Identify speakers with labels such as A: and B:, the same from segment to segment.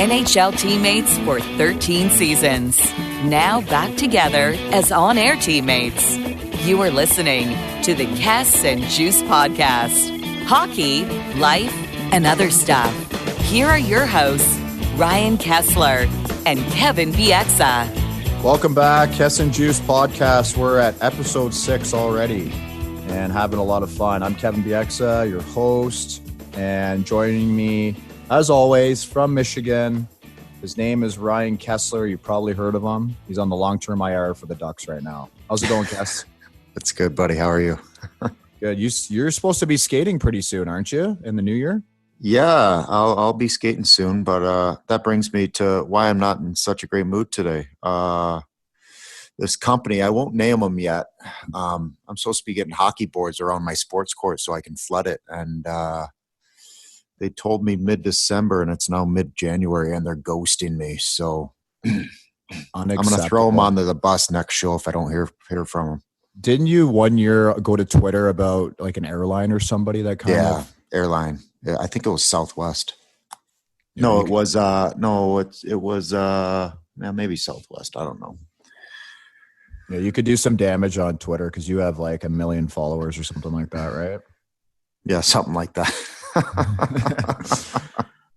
A: NHL teammates for 13 seasons. Now back together as on-air teammates. You are listening to the Kess and Juice Podcast. Hockey, life, and other stuff. Here are your hosts, Ryan Kessler and Kevin Bieksa.
B: Welcome back, Kess and Juice Podcast. We're at episode 6 already and having a lot of fun. I'm Kevin Bieksa, your host, and joining me, as always, from Michigan. His name is Ryan Kessler. You probably heard of him. He's on the long-term IR for the Ducks right now. How's it going, Kess?
C: It's good, buddy. How are you?
B: Good. You're supposed to be skating pretty soon, aren't you, in the new year?
C: Yeah, I'll be skating soon, but that brings me to why I'm not in such a great mood today. This company, I won't name them yet. I'm supposed to be getting hockey boards around my sports court so I can flood it, and they told me mid-December, and it's now mid-January, and they're ghosting me. So I'm going to throw them onto the bus next show if I don't hear from them.
B: Didn't you one year go to Twitter about like an airline or somebody that kind of
C: airline? Yeah, I think it was Southwest.
B: Yeah,
C: no, it was maybe Southwest. I don't know.
B: Yeah, you could do some damage on Twitter because you have like 1 million followers or something like that, right?
C: Yeah, something like that.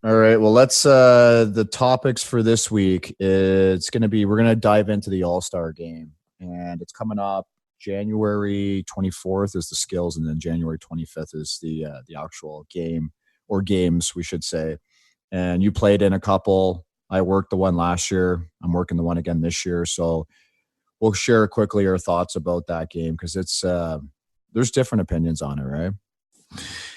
B: All right. Well, let's the topics for this week. We're going to dive into the All Star Game, and it's coming up. January 24th is the skills, and then January 25th is the actual game, or games, we should say. And you played in a couple. I worked the one last year. I'm working the one again this year. So we'll share quickly our thoughts about that game because it's there's different opinions on it, right?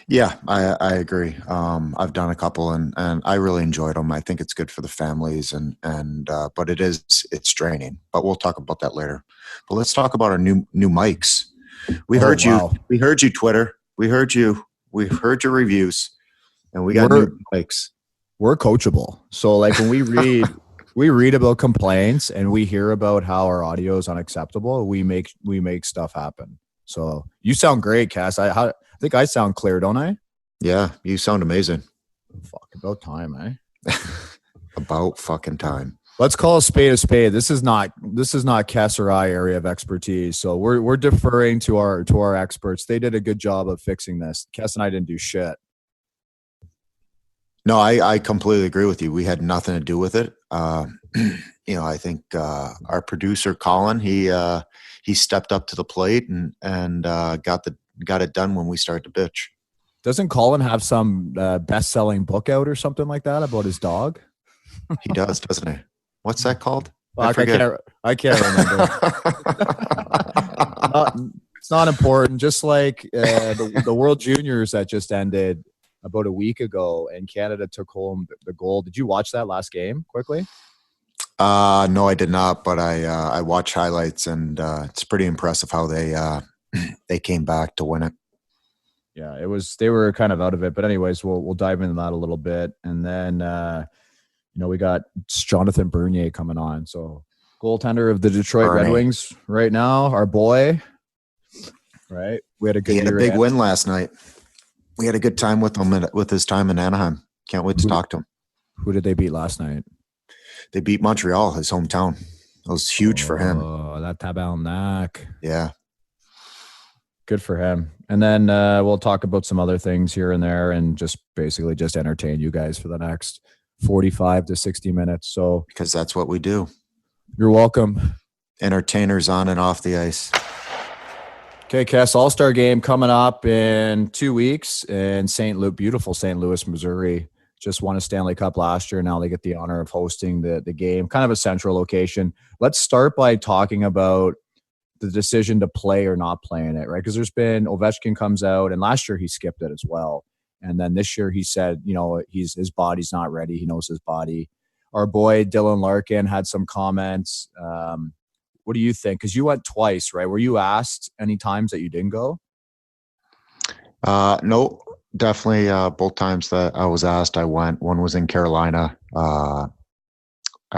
C: Yeah, I agree. I've done a couple, and I really enjoyed them. I think it's good for the families, but it's draining. But we'll talk about that later. But let's talk about our new mics. We heard you. We heard you, Twitter. We heard you. We heard your reviews, and we got new mics.
B: We're coachable. So like when we read about complaints and we hear about how our audio is unacceptable, we make stuff happen. So you sound great, Cass. I think I sound clear, don't I?
C: Yeah, you sound amazing.
B: Fuck, about time, eh?
C: About fucking time.
B: Let's call a spade a spade. This is not Cass or I area of expertise. So we're deferring to our experts. They did a good job of fixing this. Cass and I didn't do shit.
C: No, I completely agree with you. We had nothing to do with it. I think our producer Colin, he stepped up to the plate and got it done when we started to bitch.
B: Doesn't Colin have some best-selling book out or something like that about his dog?
C: He does, doesn't he? What's that called?
B: I can't remember. It's not important. Just like the World Juniors that just ended about a week ago, and Canada took home the gold. Did you watch that last game quickly?
C: No, I did not, but I watched highlights, and it's pretty impressive how they came back to win it.
B: Yeah, they were kind of out of it, but anyways, we'll dive into that a little bit, and then we got Jonathan Bernier coming on, so goaltender of the Detroit Red Wings right now, our boy. Right, we had a big
C: win last night. We had a good time with him with his time in Anaheim. Can't wait to talk to him.
B: Who did they beat last night?
C: They beat Montreal, his hometown. It was huge for him.
B: Oh, that tabarnak.
C: Yeah.
B: Good for him. And then we'll talk about some other things here and there and just basically just entertain you guys for the next 45 to 60 minutes. So
C: because that's what we do.
B: You're welcome.
C: Entertainers on and off the ice.
B: Okay, Cass, All-Star Game coming up in 2 weeks in beautiful St. Louis, Missouri. Just won a Stanley Cup last year. Now they get the honor of hosting the game, kind of a central location. Let's start by talking about the decision to play or not play in it, right? Because there's been Ovechkin comes out, and last year he skipped it as well. And then this year he said, his body's not ready. He knows his body. Our boy Dylan Larkin had some comments. What do you think? Because you went twice, right? Were you asked any times that you didn't go?
C: No, definitely. Both times that I was asked, I went. One was in Carolina. I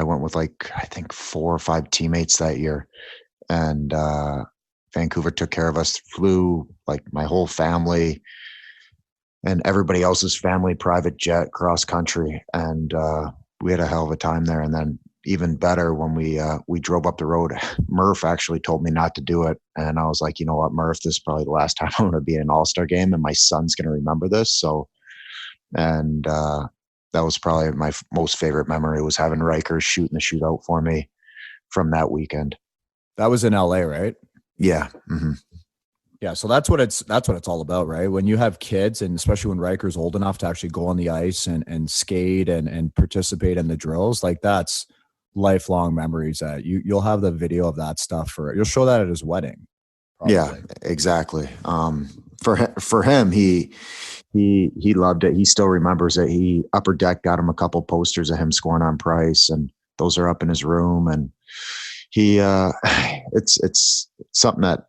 C: went with I think 4 or 5 teammates that year. And Vancouver took care of us, flew my whole family and everybody else's family private jet cross country. And we had a hell of a time there. And then even better when we drove up the road, Murph actually told me not to do it. And I was like, you know what, Murph, this is probably the last time I'm going to be in an All-Star game and my son's going to remember this. So, and that was probably my most favorite memory, was having Riker shooting the shootout for me from that weekend.
B: That was in LA, right?
C: Yeah. Mm-hmm.
B: Yeah, so that's what it's all about, right? When you have kids, and especially when Riker's old enough to actually go on the ice and skate and participate in the drills, like that's lifelong memories that you'll have the video of that stuff you'll show that at his wedding. Probably.
C: Yeah, exactly. For him, he loved it. He still remembers it. He Upper Deck got him a couple posters of him scoring on Price, and those are up in his room. And he, it's something that,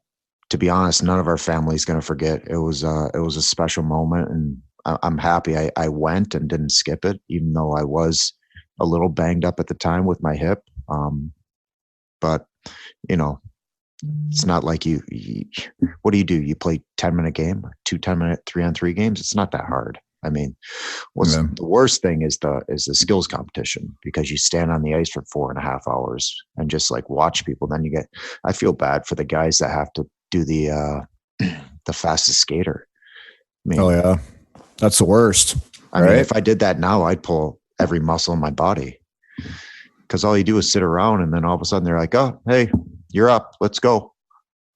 C: to be honest, none of our family is going to forget. It was a special moment, and I'm happy I went and didn't skip it, even though I was a little banged up at the time with my hip. But you know, it's not like you what do? You play 10-minute game, 2 10-minute 3-on-3 games. It's not that hard. I mean, the worst thing is the skills competition, because you stand on the ice for 4.5 hours and just like watch people. Then I feel bad for the guys that have to do the fastest skater. I mean,
B: oh yeah, that's the worst.
C: I mean, if I did that now, I'd pull every muscle in my body, because all you do is sit around, and then all of a sudden they're like, "Oh, hey, you're up. Let's go."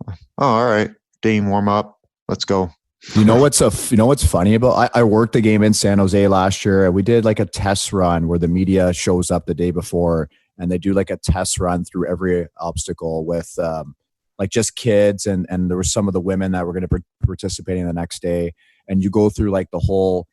C: Oh, all right. Didn't even warm up. Let's go.
B: You know what's funny about? I worked a game in San Jose last year, and we did like a test run where the media shows up the day before, and they do like a test run through every obstacle with like just kids, and there were some of the women that were going to be participating the next day, and you go through like the whole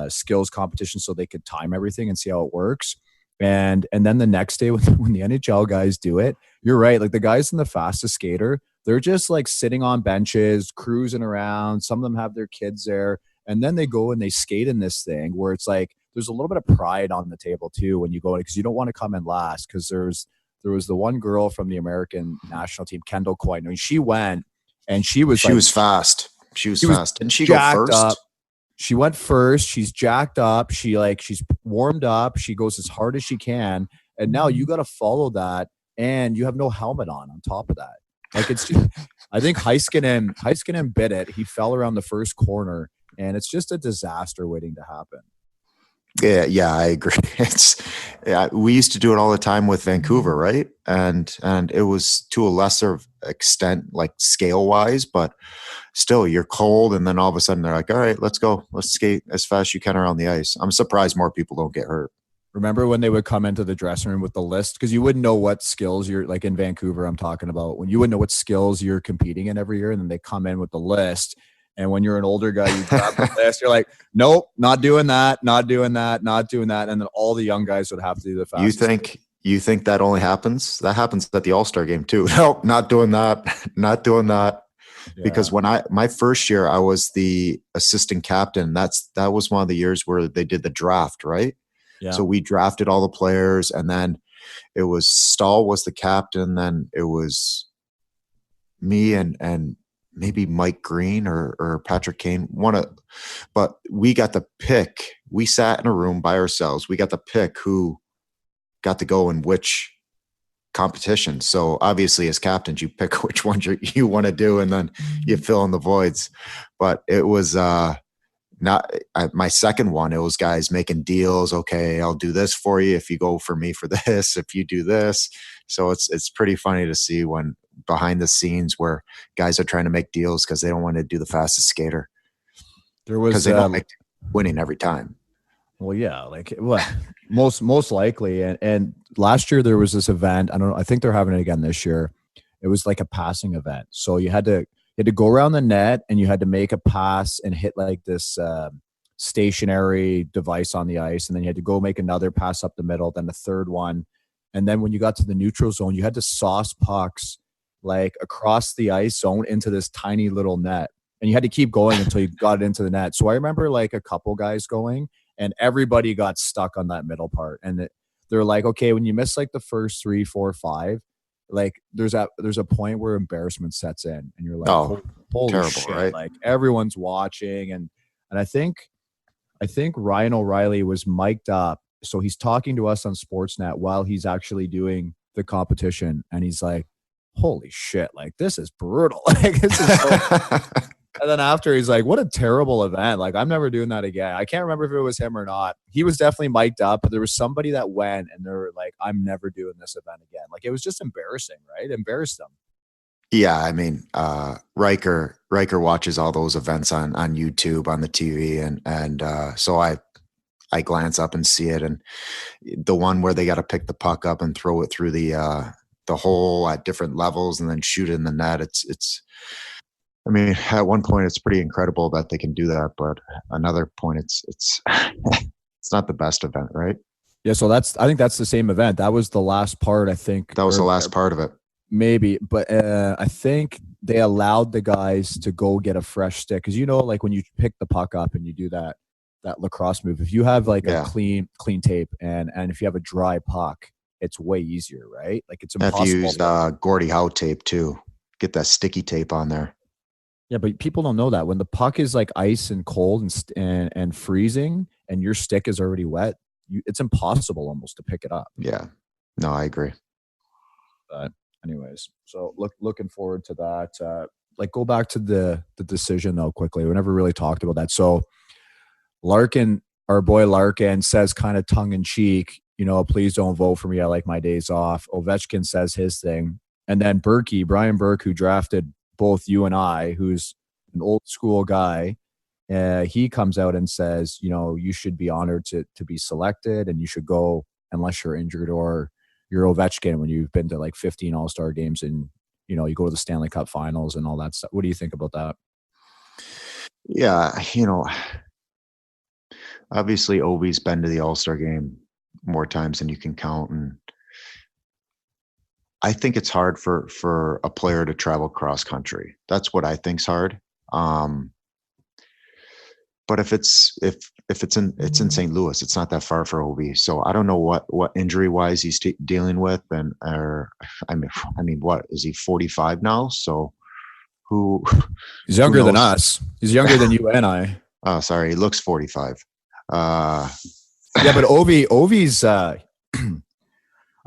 B: skills competition so they could time everything and see how it works. And then the next day when the NHL guys do it, you're right. Like the guys in the fastest skater, they're just like sitting on benches, cruising around. Some of them have their kids there. And then they go and they skate in this thing where it's like, there's a little bit of pride on the table too when you go in, because you don't want to come in last. Because there was the one girl from the American national team, Kendall Coyne. I mean, she went and she was
C: fast. She was fast. Didn't she go first?
B: Up. She went first. She's jacked up. She's warmed up. She goes as hard as she can. And now you got to follow that. And you have no helmet on top of that. Like it's just, I think Heiskanen bit it. He fell around the first corner, and it's just a disaster waiting to happen.
C: Yeah, I agree. We used to do it all the time with Vancouver, right? And it was to a lesser extent, like scale wise, but still you're cold, and then all of a sudden they're like, all right, let's go. Let's skate as fast as you can around the ice. I'm surprised more people don't get hurt.
B: Remember when they would come into the dressing room with the list? Because you wouldn't know what skills you're, like in Vancouver, I'm talking about, when you wouldn't know what skills you're competing in every year, and then they come in with the list. And when you're an older guy, you grab the list, you're like, nope, not doing that, not doing that, not doing that. And then all the young guys would have to do the fastest.
C: You think that only happens? That happens at the All Star Game too. Nope, not doing that, not doing that. Yeah. Because when my first year, I was the assistant captain. That was one of the years where they did the draft, right? Yeah. So we drafted all the players, and then it was Stahl was the captain. Then it was me and maybe Mike Green or Patrick Kane. But we got the pick. We sat in a room by ourselves. We got the pick who got to go in which competition. So obviously as captains, you pick which ones you want to do, and then you fill in the voids. But it was my second one. It was guys making deals. Okay, I'll do this for you if you go for me for this, if you do this. So it's pretty funny to see when behind the scenes where guys are trying to make deals because they don't want to do the fastest skater. Because they don't make winning every time.
B: Well, yeah, like most likely. And last year there was this event. I think they're having it again this year. It was like a passing event. So you had to go around the net, and you had to make a pass and hit like this stationary device on the ice. And then you had to go make another pass up the middle, then a third one. And then when you got to the neutral zone, you had to sauce pucks like across the ice zone into this tiny little net. And you had to keep going until you got it into the net. So I remember like a couple guys going, and everybody got stuck on that middle part. And they're like, okay, when you miss like the first 3, 4, 5, like there's a point where embarrassment sets in, and you're like, holy
C: terrible,
B: shit.
C: Right?
B: Like everyone's watching. And I think Ryan O'Reilly was mic'd up, so he's talking to us on Sportsnet while he's actually doing the competition. And he's like, holy shit, like this is brutal. Like this is so and then after he's like, what a terrible event. Like I'm never doing that again. I can't remember if it was him or not. He was definitely mic'd up, but there was somebody that went and they were like, I'm never doing this event again. Like it was just embarrassing, right? Embarrassed them.
C: Yeah, I mean, Riker watches all those events on YouTube on the TV, and so I glance up and see it, and the one where they got to pick the puck up and throw it through the hole at different levels and then shoot it in the net. It's. I mean, at one point, it's pretty incredible that they can do that, but another point, it's it's not the best event, right?
B: Yeah, so I think that's the same event. That was the last part, I think.
C: That was the last part of it.
B: Maybe, but I think they allowed the guys to go get a fresh stick because like when you pick the puck up and you do that lacrosse move, if you have like a clean tape and if you have a dry puck, it's way easier, right? Like it's impossible.
C: If you used Gordie Howe tape too, get that sticky tape on there.
B: Yeah, but people don't know that when the puck is like ice and cold and freezing, and your stick is already wet, it's impossible almost to pick it up.
C: Yeah, no, I agree.
B: But anyways, so looking forward to that. Like go back to the decision though quickly. We never really talked about that. So Larkin, our boy Larkin, says kind of tongue in cheek, please don't vote for me. I like my days off. Ovechkin says his thing, and then Brian Burke, who drafted both you and I, who's an old school guy, he comes out and says, you should be honored to be selected and you should go unless you're injured or you're Ovechkin when you've been to like 15 All Star games and, you go to the Stanley Cup finals and all that stuff. What do you think about that?
C: Yeah. Obviously Ovi's been to the All Star game more times than you can count. And I think it's hard for a player to travel cross country. That's what I think's hard. But if it's in St. Louis, it's not that far for Ovi. So I don't know what injury wise he's dealing with, I mean, what is he 45 now? So
B: he's younger than us. He's younger than you and I.
C: Oh, sorry, he looks 45.
B: Yeah, but Ovi's. I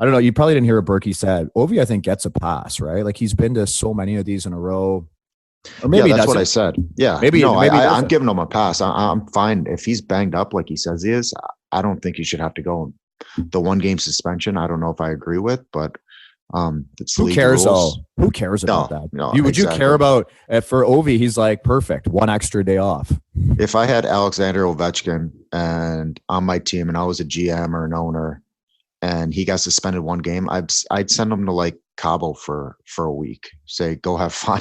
B: don't know. You probably didn't hear what Berkey said. Ovi, I think, gets a pass, right? Like he's been to so many of these in a row. Or maybe
C: that's what I said. Yeah,
B: maybe
C: I'm giving him a pass. I'm fine if he's banged up like he says he is. I don't think he should have to go. The 1 game suspension, I don't know if I agree with, but it's
B: who cares? Who cares about that?
C: No,
B: would you care about for Ovi? He's like perfect, 1 extra day off.
C: If I had Alexander Ovechkin and on my team, and I was a GM or an owner, and he got suspended 1 game, I'd send him to like Cabo for a week. Say, go have fun.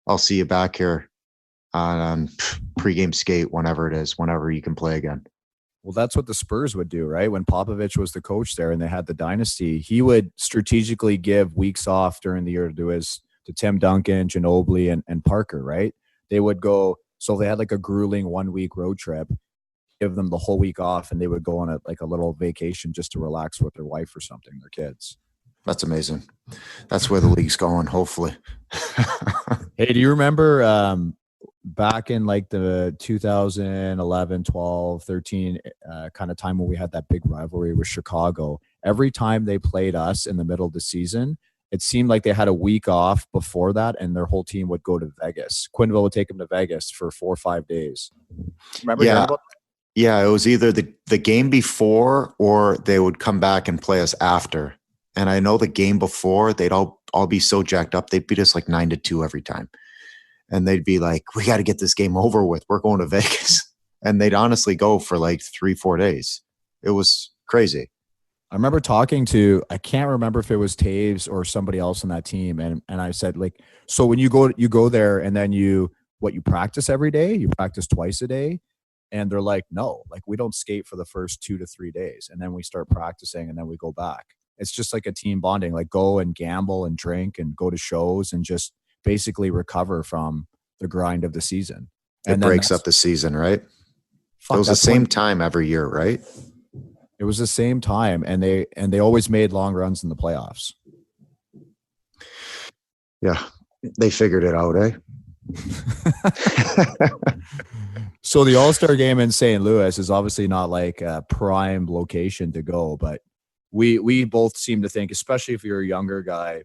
C: I'll see you back here on pregame skate whenever you can play again.
B: Well, that's what the Spurs would do, right? When Popovich was the coach there and they had the dynasty, he would strategically give weeks off during the year to Tim Duncan, Ginobili, and Parker, right? They would go, so they had like a grueling 1 week road trip, give them the whole week off, and they would go on a little vacation just to relax with their wife or something, their kids.
C: That's amazing. That's where the league's going, hopefully.
B: Hey, do you remember back in like the 2011, 12, 13 kind of time when we had that big rivalry with Chicago? Every time they played us in the middle of the season, it seemed like they had a week off before that, and their whole team would go to Vegas. Quenneville would take them to Vegas for 4 or 5 days. Remember?
C: Yeah. Yeah, it was either the game before or they would come back and play us after. And I know the game before, they'd all be so jacked up. They'd beat us like 9-2 every time. And they'd be like, we got to get this game over with. We're going to Vegas. And they'd honestly go for like 3-4 days. It was crazy.
B: I remember talking to, I can't remember if it was Taves or somebody else on that team. And I said, like, so when you go there and then you practice every day? You practice twice a day? And they're like, no, like we don't skate for the first 2 to 3 days. And then we start practicing and then we go back. It's just like a team bonding, like go and gamble and drink and go to shows and just basically recover from the grind of the season.
C: It breaks up the season, right? It was the same time every year, right?
B: It was the same time. And they always made long runs in the playoffs.
C: Yeah. They figured it out, eh?
B: So the All Star Game in St. Louis is obviously not like a prime location to go, but we both seem to think, especially if you're a younger guy,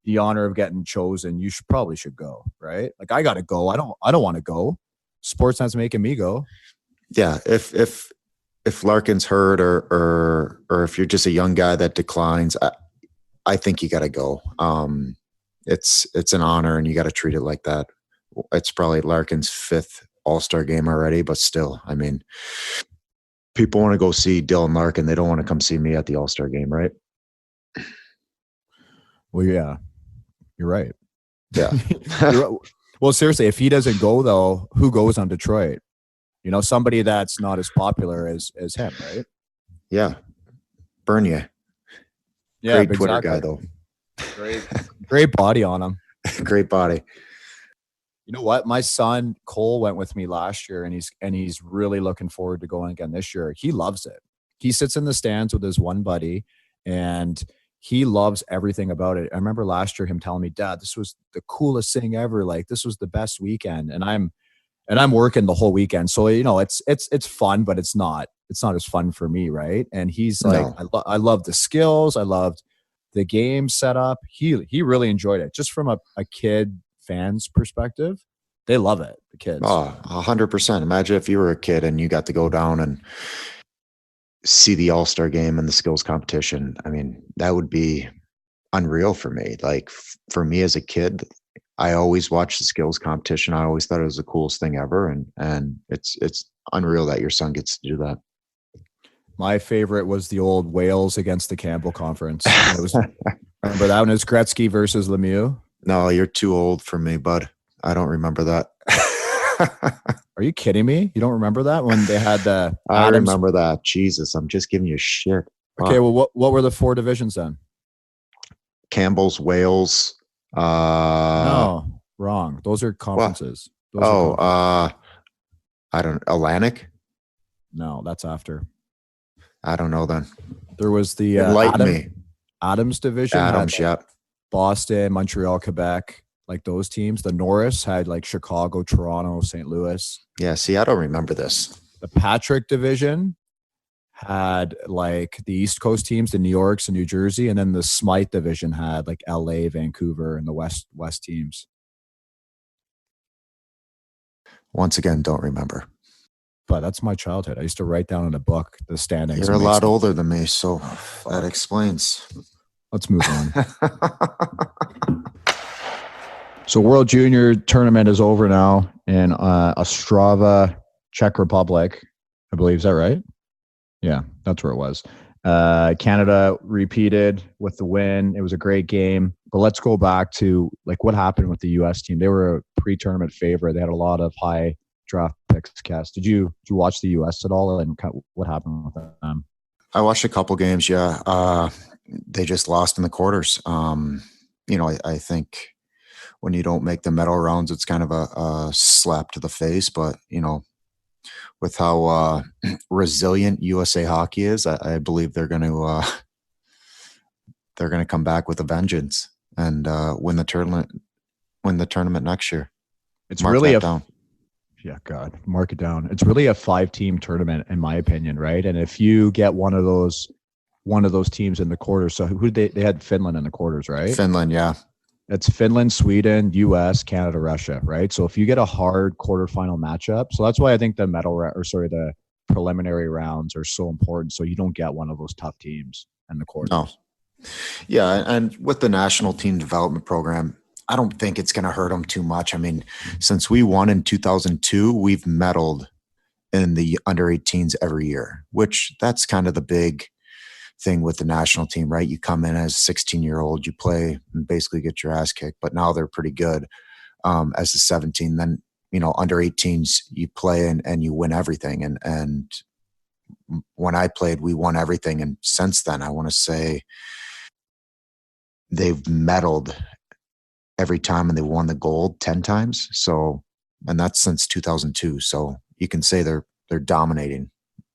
B: the honor of getting chosen, you probably should go, right? Like I got to go. I don't want to go. Sportsnet's making me go.
C: Yeah, if Larkin's hurt or if you're just a young guy that declines, I think you got to go. It's an honor, and you got to treat it like that. It's probably Larkin's 5th All-Star game already, but still, I mean, people want to go see Dylan Larkin. They don't want to come see me at the All-Star game, right?
B: Well, yeah, you're right.
C: Yeah.
B: Well, seriously, if he doesn't go, though, who goes on Detroit? You know, somebody that's not as popular as him, right?
C: Yeah. Bernier.
B: Yeah,
C: great Twitter guy, though.
B: Great body on him.
C: Great body.
B: You know what? My son Cole went with me last year, and he's really looking forward to going again this year. He loves it. He sits in the stands with his one buddy, and he loves everything about it. I remember last year him telling me, "Dad, this was the coolest thing ever. Like this was the best weekend." And I'm working the whole weekend, so you know it's fun, but it's not as fun for me, right? And he's like, no. I love the skills. I loved the game setup. He really enjoyed it. Just from a kid fan's perspective, they love it. The kids.
C: Oh, 100%. Imagine if you were a kid and you got to go down and see the All-Star game and the skills competition. I mean, that would be unreal for me. Like for me as a kid, I always watched the skills competition. I always thought it was the coolest thing ever. And it's unreal that your son gets to do that.
B: My favorite was the old Wales against the Campbell Conference. Remember that one? It was Gretzky versus Lemieux.
C: No, you're too old for me, bud. I don't remember that.
B: Are you kidding me? You don't remember that when they had the
C: I remember that. Jesus, I'm just giving you shit.
B: Okay, well, what were the 4 divisions then?
C: Campbell's, Wales.
B: No, wrong. Those are conferences.
C: I don't Atlantic?
B: No, that's after.
C: I don't know then.
B: There was the Adams division.
C: Adams, yeah.
B: Boston, Montreal, Quebec, like those teams. The Norris had like Chicago, Toronto, St. Louis.
C: Yeah, see, I don't remember this.
B: The Patrick division had like the East Coast teams, the New Yorks and New Jersey, and then the Smythe division had like LA, Vancouver, and the West teams.
C: Once again, don't remember.
B: But that's my childhood. I used to write down in a book the standings.
C: You're a lot older than me, so that explains.
B: Let's move on. So World Junior Tournament is over now in Ostrava, Czech Republic. I believe, is that right? Yeah, that's where it was. Canada repeated with the win. It was a great game. But let's go back to like what happened with the U.S. team. They were a pre-tournament favorite. They had a lot of high draft picks cast. Did you watch the U.S. at all, and what happened with them?
C: I watched a couple games. Yeah, they just lost in the quarters. I think when you don't make the medal rounds, it's kind of a slap to the face. But with how resilient USA Hockey is, I believe they're going to come back with a vengeance and win the tournament next year.
B: It's really yeah, God, mark it down. It's really a 5-team tournament, in my opinion, right? And if you get one of those teams in the quarters, so who they had Finland in the quarters, right?
C: Finland, yeah.
B: It's Finland, Sweden, US, Canada, Russia, right? So if you get a hard quarterfinal matchup, so that's why I think the preliminary rounds are so important. So you don't get one of those tough teams in the quarters.
C: No. Yeah, and with the national team development program, I don't think it's going to hurt them too much. I mean, since we won in 2002, we've medaled in the under 18s every year, which that's kind of the big thing with the national team, right? You come in as a 16-year-old, you play and basically get your ass kicked, but now they're pretty good as a 17. Then, under 18s, you play and you win everything. And when I played, we won everything. And since then, I want to say they've medaled every time and they won the gold 10 times. So, and that's since 2002. So you can say they're dominating,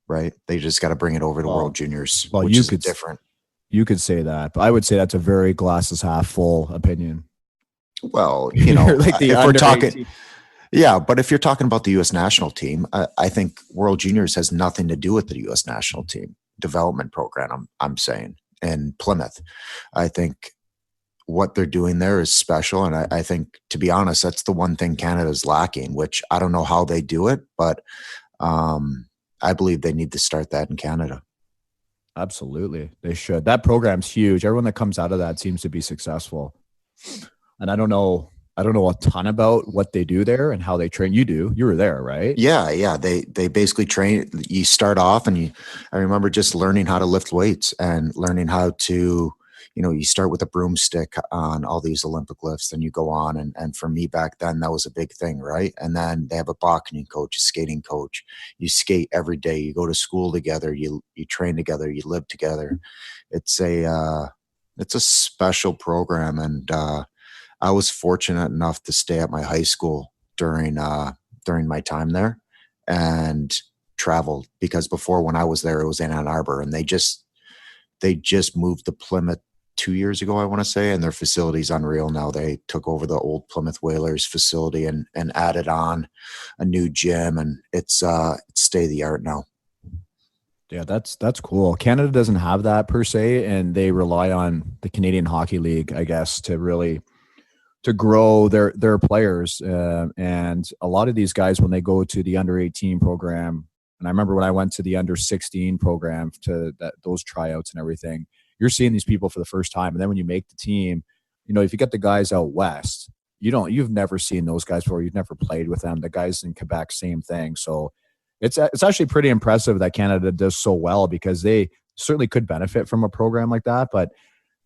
C: right? They just got to bring it over to World Juniors, which is different.
B: You could say that, but I would say that's a very glasses half full opinion.
C: Well,
B: like if we're talking,
C: Yeah, but if you're talking about the U.S. national team, I think World Juniors has nothing to do with the U.S. national team development program. I'm saying, in Plymouth, I think what they're doing there is special, and I think, to be honest, that's the one thing Canada's lacking. Which I don't know how they do it, but I believe they need to start that in Canada.
B: Absolutely, they should. That program's huge. Everyone that comes out of that seems to be successful, and I don't know a ton about what they do there and how they train. You were there, right?
C: Yeah. They basically train. You start off, and I remember just learning how to lift weights and learning how to, you start with a broomstick on all these Olympic lifts, then you go on. And for me back then, that was a big thing, right? And then they have a boxing coach, a skating coach. You skate every day. You go to school together. You train together. You live together. It's a special program, and I was fortunate enough to stay at my high school during my time there and traveled, because before, when I was there, it was in Ann Arbor, and they just moved to Plymouth 2 years ago, I want to say, and their facility's unreal now. They took over the old Plymouth Whalers facility and added on a new gym, and it's state of the art now.
B: Yeah, that's cool. Canada doesn't have that per se, and they rely on the Canadian Hockey League, I guess, to grow their players. And a lot of these guys, when they go to the under 18 program, and I remember when I went to the under 16 program to those tryouts and everything, you're seeing these people for the first time. And then when you make the team, if you get the guys out west, you've never seen those guys before. You've never played with them. The guys in Quebec, same thing. So it's actually pretty impressive that Canada does so well, because they certainly could benefit from a program like that. But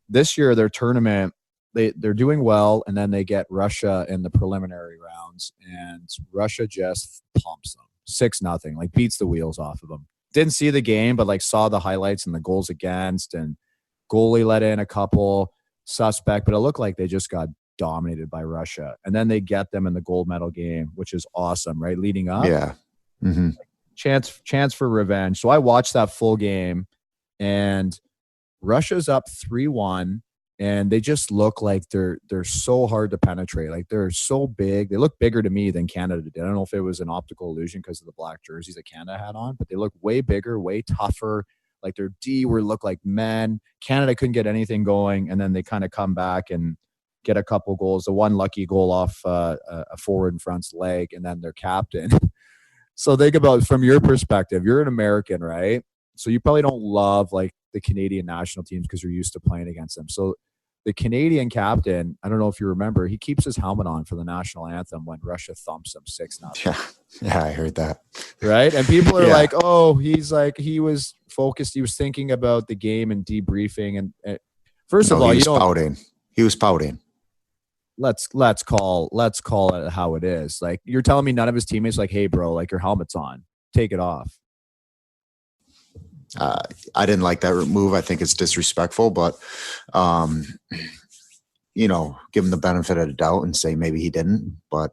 B: this year, their tournament, they're doing well, and then they get Russia in the preliminary rounds, and Russia just pumps them 6-0, like beats the wheels off of them. Didn't see the game, but like saw the highlights and the goals against, and goalie let in a couple, suspect, but it looked like they just got dominated by Russia. And then they get them in the gold medal game, which is awesome, right? Leading up.
C: Yeah. Mm-hmm.
B: Chance for revenge. So I watched that full game, and Russia's up 3-1. And they just look like they're so hard to penetrate. Like, they're so big. They look bigger to me than Canada did. I don't know if it was an optical illusion because of the black jerseys that Canada had on, but they look way bigger, way tougher. Like, their D were look like men. Canada couldn't get anything going, and then they kind of come back and get a couple goals. The one lucky goal off a forward in front's leg, and then their captain. So think about, from your perspective, you're an American, right? So you probably don't love like the Canadian national teams because you're used to playing against them. So the Canadian captain, I don't know if you remember, he keeps his helmet on for the national anthem when Russia thumps him 6-0.
C: Yeah, I heard that.
B: Right? And people are like, oh, he was focused. He was thinking about the game and debriefing. And first of all,
C: he was pouting.
B: Let's call it how it is. Like, you're telling me none of his teammates like, hey, bro, like, your helmet's on. Take it off.
C: I didn't like that move. I think it's disrespectful, but, give him the benefit of the doubt and say maybe he didn't. But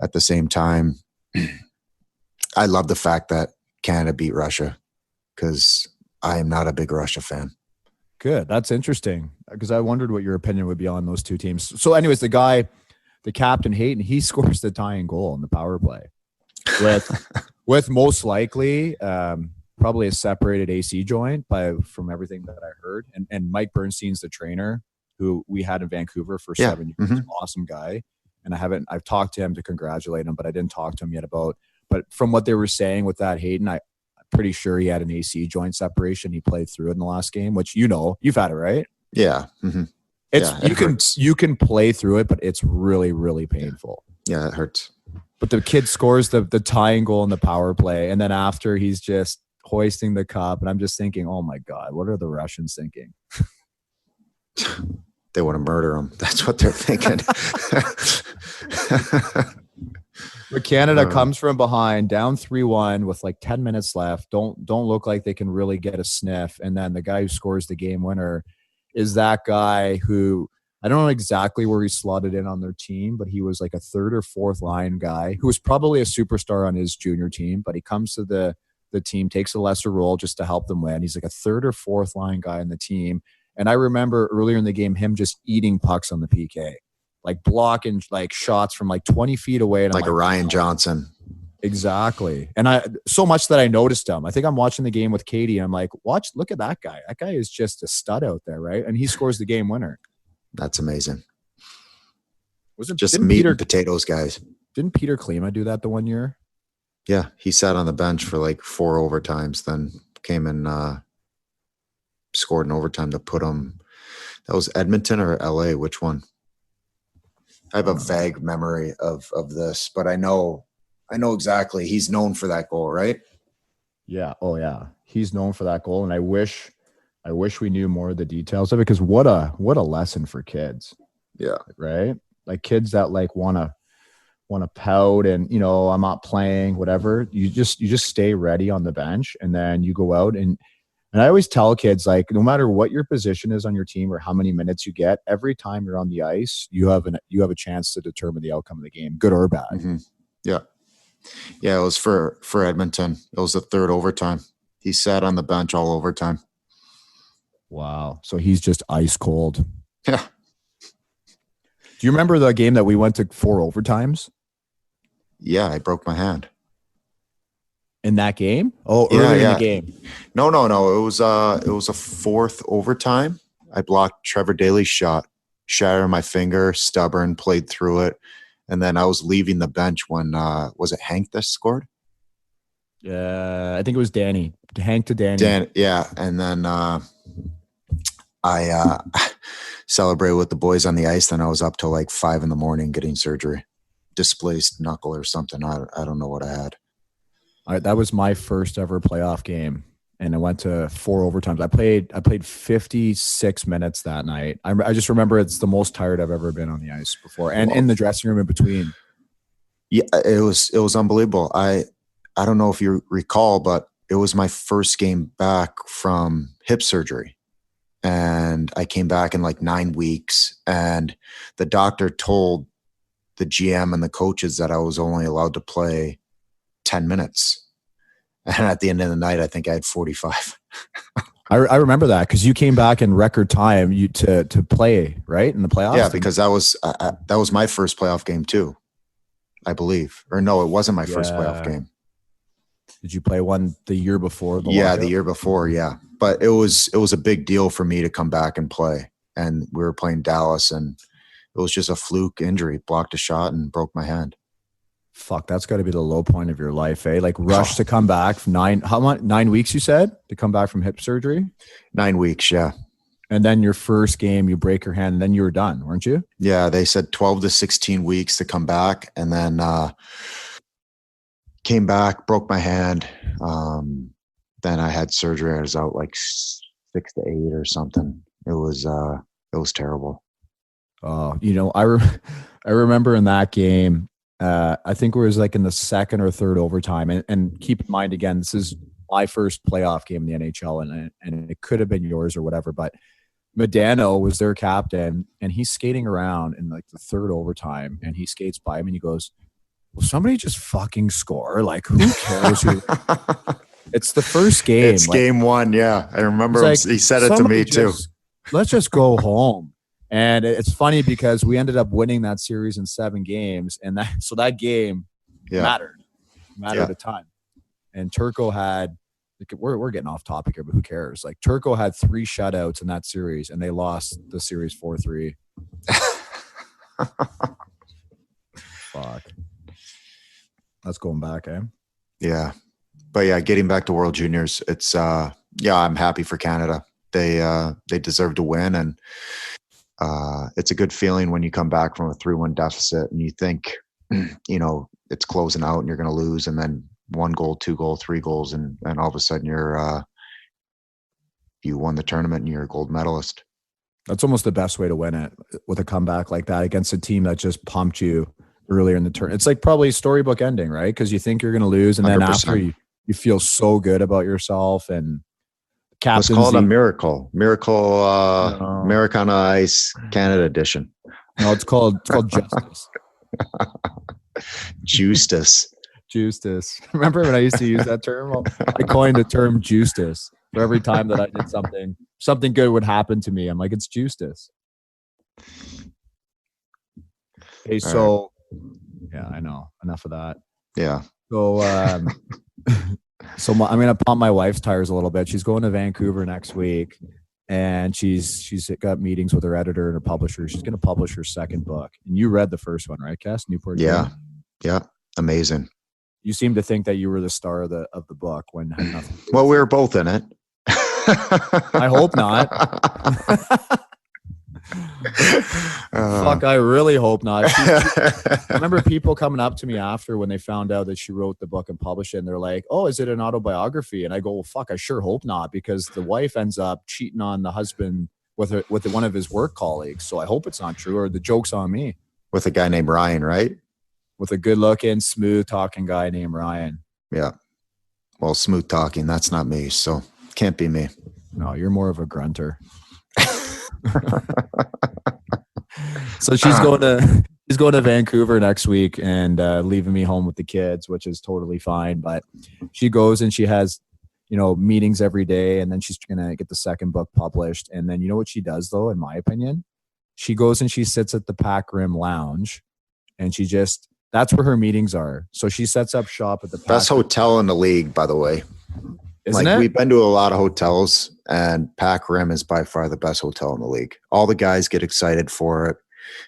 C: at the same time, I love the fact that Canada beat Russia, because I am not a big Russia fan.
B: Good. That's interesting, because I wondered what your opinion would be on those two teams. So anyways, the captain Hayton, he scores the tying goal in the power play with most likely probably a separated AC joint from everything that I heard. And Mike Bernstein's the trainer who we had in Vancouver for 7 years. Mm-hmm. Awesome guy. And I've talked to him to congratulate him, but I didn't talk to him yet but from what they were saying with that Hayton, I'm pretty sure he had an AC joint separation. He played through it in the last game, which, you've had it, right?
C: Yeah. Mm-hmm.
B: You can play through it, but it's really, really painful.
C: Yeah, it hurts.
B: But the kid scores the tying goal in the power play, and then after he's just hoisting the cup, and I'm just thinking, oh my God, what are the Russians thinking?
C: They want to murder him. That's what they're thinking.
B: But Canada comes from behind, down 3-1 with like 10 minutes left. Don't look like they can really get a sniff. And then the guy who scores the game winner is that guy who, I don't know exactly where he slotted in on their team, but he was like a third or fourth line guy who was probably a superstar on his junior team, but he comes to the team, takes a lesser role just to help them win. He's like a third or fourth line guy in the team. And I remember earlier in the game, him just eating pucks on the PK. like blocking like shots from like 20 feet away. And
C: like
B: I'm
C: a Ryan Johnson.
B: Exactly. And so much that I noticed him. I think I'm watching the game with Katie and I'm like, look at that guy. That guy is just a stud out there, right? And he scores the game winner.
C: That's amazing.
B: Wasn't
C: just meat and potatoes, guys.
B: Didn't Peter Klima do that the one year?
C: Yeah, he sat on the bench for like 4 overtimes, then came and scored in overtime to put him. That was Edmonton or LA? Which one? I have a vague memory of this, but I know exactly. He's known for that goal, right?
B: Yeah. Oh, yeah. He's known for that goal, and I wish we knew more of the details of it, because what a lesson for kids.
C: Yeah.
B: Right. Like kids that like want to pout and, you know, I'm not playing, whatever. You just stay ready on the bench, and then you go out and I always tell kids, like, no matter what your position is on your team or how many minutes you get, every time you're on the ice, you have a chance to determine the outcome of the game, good or bad.
C: Mm-hmm. Yeah. Yeah, it was for Edmonton. It was the 3rd overtime. He sat on the bench all overtime.
B: Wow. So he's just ice cold.
C: Yeah.
B: Do you remember the game that we went to 4 overtimes?
C: Yeah, I broke my hand.
B: In that game? Oh, early in the game.
C: No. It was a 4th overtime. I blocked Trevor Daley's shot, shattered my finger, stubborn, played through it. And then I was leaving the bench when, was it Hank that scored?
B: I think it was Danny. Hank to Danny.
C: Yeah. And then I celebrated with the boys on the ice. Then I was up till like 5 a.m. getting surgery. Displaced knuckle or something. I don't know what I had.
B: That was my first ever playoff game, and I went to 4 overtimes. I played 56 minutes that night. I just remember it's the most tired I've ever been on the ice before, and in the dressing room in between.
C: Yeah, it was unbelievable. I don't know if you recall, but it was my first game back from hip surgery, and I came back in like 9 weeks, and the doctor told the GM and the coaches that I was only allowed to play 10 minutes. And at the end of the night, I think I had 45.
B: I remember that because you came back in record time to play, right, in the playoffs?
C: Yeah, because that was my first playoff game too, I believe. Or no, it wasn't my first playoff game.
B: Did you play one the year before?
C: The year before, yeah. But it was a big deal for me to come back and play. And we were playing Dallas, and it was just a fluke injury. Blocked a shot and broke my hand.
B: Fuck, that's got to be the low point of your life, eh? Like rush to come back from 9 weeks, you said, to come back from hip surgery?
C: 9 weeks, yeah.
B: And then your first game, you break your hand, and then you were done, weren't you?
C: Yeah, they said 12 to 16 weeks to come back, and then came back, broke my hand. Then I had surgery. I was out like 6 to 8 or something. It was terrible.
B: You know, I remember in that game, I think it was like in the 2nd or 3rd overtime. And keep in mind, again, this is my first playoff game in the NHL, and it could have been yours or whatever. But Medano was their captain, and he's skating around in like the 3rd overtime, and he skates by him, and he goes, "Will somebody just fucking score? Like, who cares?" It's the first game.
C: It's game 1, yeah. I remember
B: like,
C: he said it to me too.
B: Let's just go home. And it's funny because we ended up winning that series in 7 games, and that game mattered a ton. And Turco had, we're getting off topic here, but who cares? Like Turco had 3 shutouts in that series, and they lost the series 4-3. Fuck, that's going back, eh?
C: Yeah, but yeah, getting back to World Juniors, it's I'm happy for Canada. They deserve to win, and it's a good feeling when you come back from a 3-1 deficit and you think, you know, it's closing out and you're going to lose, and then 1 goal, 2 goals, 3 goals, and all of a sudden you won the tournament and you're a gold medalist.
B: That's almost the best way to win it, with a comeback like that against a team that just pumped you earlier in the turn. It's like probably a storybook ending, right? Because you think you're going to lose, and then 100%. After you feel so good about yourself, and
C: it's called a miracle. Americana Ice Canada edition.
B: No, it's called Justice. Justice. Remember when I used to use that term? Well, I coined the term Justice for every time that I did something good would happen to me. I'm like, it's Justice. Okay, so yeah, I know. Enough of that.
C: Yeah.
B: So, I'm gonna pump my wife's tires a little bit. She's going to Vancouver next week, and she's got meetings with her editor and her publisher. She's gonna publish her second book. And you read the first one, right, Cass? Newport.
C: Yeah.
B: Game?
C: Yeah. Amazing.
B: You seem to think that you were the star of the book when had nothing.
C: Well, we were both in it.
B: I hope not. Fuck, I really hope not. I remember people coming up to me after when they found out that she wrote the book and published it, and they're like, "Oh, is it an autobiography?" And I go, "Well, fuck, I sure hope not, because the wife ends up cheating on the husband with one of his work colleagues. So I hope it's not true, or the joke's on me."
C: With a guy named Ryan, right?
B: With a good-looking, smooth-talking guy named Ryan.
C: Yeah. Well, smooth talking, that's not me, so can't be me.
B: No, you're more of a grunter. So she's going to Vancouver next week and leaving me home with the kids, which is totally fine. But she goes and she has, meetings every day, and then she's gonna get the second book published. And then you know what she does, though, in my opinion? She goes and she sits at the Pac Rim Lounge, and that's where her meetings are. So she sets up shop at the
C: best hotel in the league, by the way.
B: Isn't it?
C: We've been to a lot of hotels, and Pac Rim is by far the best hotel in the league. All the guys get excited for it.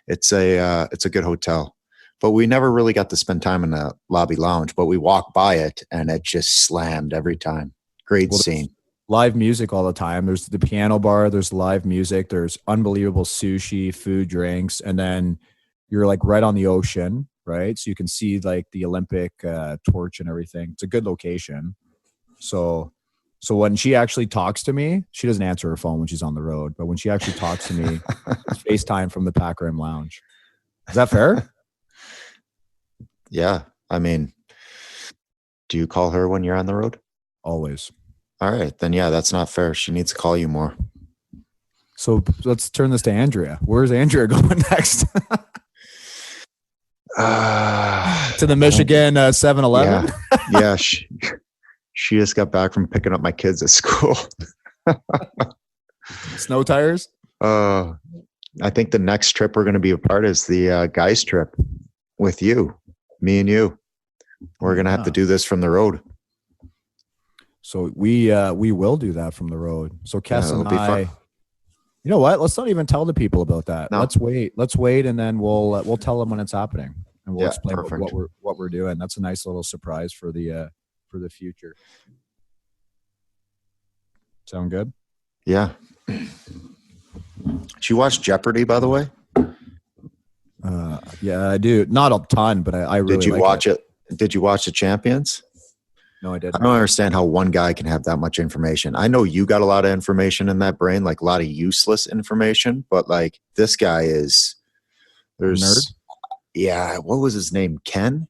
C: It's a good hotel, but we never really got to spend time in the lobby lounge. But we walked by it, and it just slammed every time. Great scene.
B: Live music all the time. There's the piano bar. There's live music. There's unbelievable sushi, food, drinks, and then you're like right on the ocean, right? So you can see like the Olympic torch and everything. It's a good location. So when she actually talks to me, she doesn't answer her phone when she's on the road. But when she actually talks to me, it's FaceTime from the Pac Rim Lounge. Is that fair?
C: Yeah. I mean, do you call her when you're on the road?
B: Always.
C: All right. Then, yeah, that's not fair. She needs to call you more.
B: So let's turn this to Andrea. Where's Andrea going next? To the Michigan 7-Eleven?
C: Yeah. She just got back from picking up my kids at school.
B: Snow tires?
C: I think the next trip we're going to be a part is the guys trip with you, me and you. We're going to have to do this from the road.
B: So we will do that from the road. So Cass and I,
C: fun.
B: You know what? Let's not even tell the people about that.
C: No.
B: Let's wait, and then we'll tell them when it's happening, and we'll explain
C: perfect.
B: what we're doing. That's a nice little surprise for the future. Sound good?
C: Yeah. Did you watch Jeopardy, by the way?
B: Yeah, I do. Not a ton, but I really.
C: Did you watch it? Did you watch the Champions?
B: No, I didn't.
C: I don't understand how one guy can have that much information. I know you got a lot of information in that brain, like a lot of useless information, but like this guy there's
B: nerd.
C: Yeah. What was his name? Ken?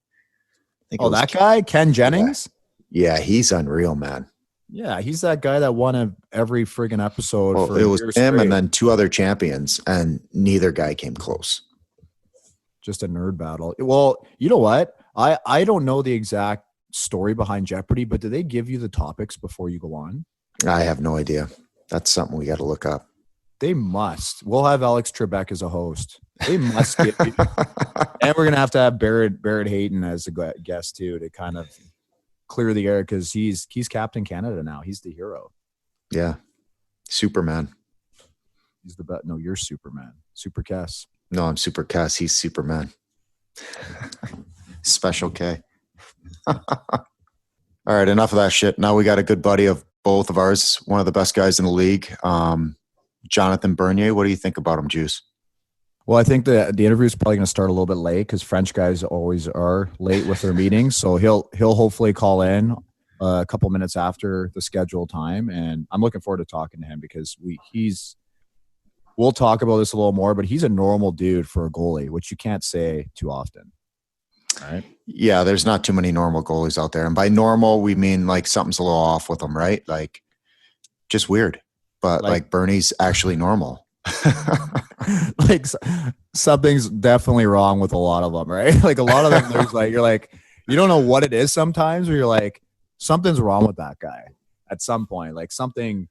B: That guy, Ken Jennings?
C: Yeah, he's unreal, man.
B: Yeah, he's that guy that won every friggin' episode.
C: Well, it was him straight. And then two other champions, and neither guy came close.
B: Just a nerd battle. Well, you know what? I don't know the exact story behind Jeopardy, but do they give you the topics before you go on?
C: I have no idea. That's something we got to look up.
B: They must. We'll have Alex Trebek as a host. They must give you. And we're going to have Barrett Hayton as a guest too, to kind of clear the air, because he's Captain Canada now. He's the hero.
C: Yeah. Superman.
B: He's the best. No, you're Superman. Super Cass.
C: No, I'm Super Cass. He's Superman. Special K. All right, enough of that shit. Now we got a good buddy of both of ours, one of the best guys in the league, Jonathan Bernier. What do you think about him, Juice?
B: Well, I think the interview is probably going to start a little bit late, because French guys always are late with their meetings. So he'll hopefully call in a couple minutes after the scheduled time, and I'm looking forward to talking to him, because we'll talk about this a little more, but he's a normal dude for a goalie, which you can't say too often. Right?
C: Yeah, there's not too many normal goalies out there. And by normal, we mean like something's a little off with them, right? Like just weird. But like Bernie's actually normal.
B: Like something's definitely wrong with a lot of them, right? Like a lot of them, there's like, you're like, you don't know what it is sometimes, where you're like, something's wrong with that guy at some point. Like something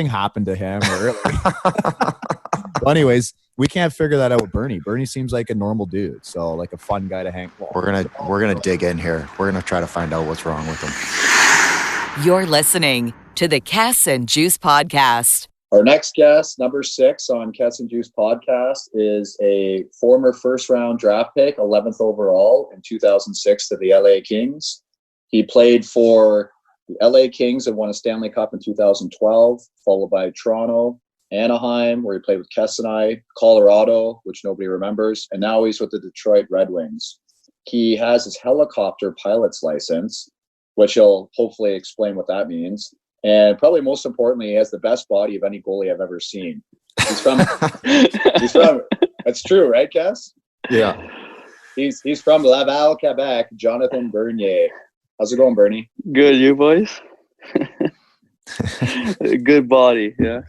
B: happened to him. Well, anyways, we can't figure that out with Bernie. Bernie seems like a normal dude, so like a fun guy to hang. Well,
C: We're gonna dig in here. We're gonna try to find out what's wrong with him.
A: You're listening to the Cass and Juice podcast.
D: Our next guest, number 6 on Cass and Juice podcast, is a former first-round draft pick, 11th overall in 2006 to the LA Kings. He played for the LA Kings and won a Stanley Cup in 2012, followed by Toronto, Anaheim, where he played with Kessenai, Colorado, which nobody remembers, and now he's with the Detroit Red Wings. He has his helicopter pilot's license, which he'll hopefully explain what that means. And probably most importantly, he has the best body of any goalie I've ever seen. He's from that's true, right, Cass?
C: Yeah.
D: He's from Laval, Quebec, Jonathan Bernier. How's it going, Bernie?
E: Good, you boys? Good body, yeah.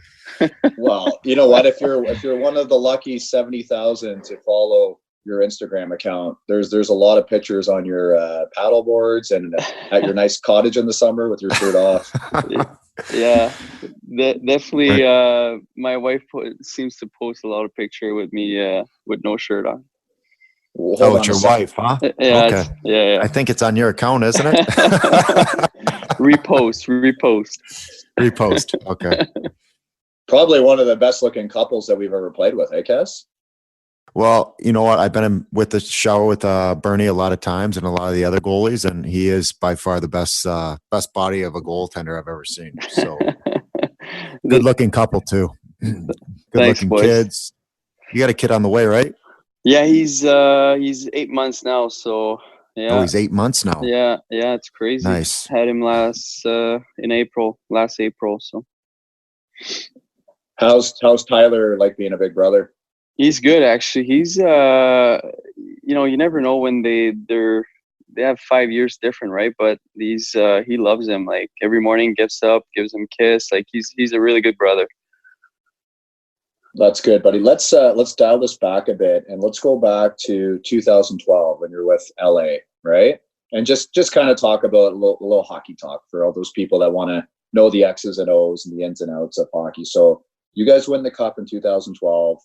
D: Well, you know what? If you're one of the lucky 70,000 to follow your Instagram account, there's a lot of pictures on your paddle boards and at your nice cottage in the summer with your shirt off.
E: Yeah, definitely. My wife seems to post a lot of picture with me with no shirt on.
C: Well, it's your wife, huh?
E: Yeah,
C: okay.
E: Yeah.
C: I think it's on your account, isn't it?
E: Repost.
C: Okay.
D: Probably one of the best looking couples that we've ever played with, Cass?
C: Well, you know what? I've been with the show with Bernie a lot of times and a lot of the other goalies, and he is by far the best body of a goaltender I've ever seen. So good looking couple too. Good looking kids. You got a kid on the way, right?
E: Yeah, he's 8 months now. So yeah.
C: Oh, he's 8 months now.
E: Yeah, it's crazy.
C: Nice.
E: Had him last April. So
D: how's Tyler like being a big brother?
E: He's good, actually. He's you never know when they have 5 years different, right? But he loves him. Like every morning, gets up, gives him a kiss. Like he's a really good brother.
D: That's good, buddy. Let's dial this back a bit and let's go back to 2012 when you're with LA, right? And just kind of talk about a little hockey talk for all those people that want to know the X's and O's and the ins and outs of hockey. So you guys win the cup in 2012.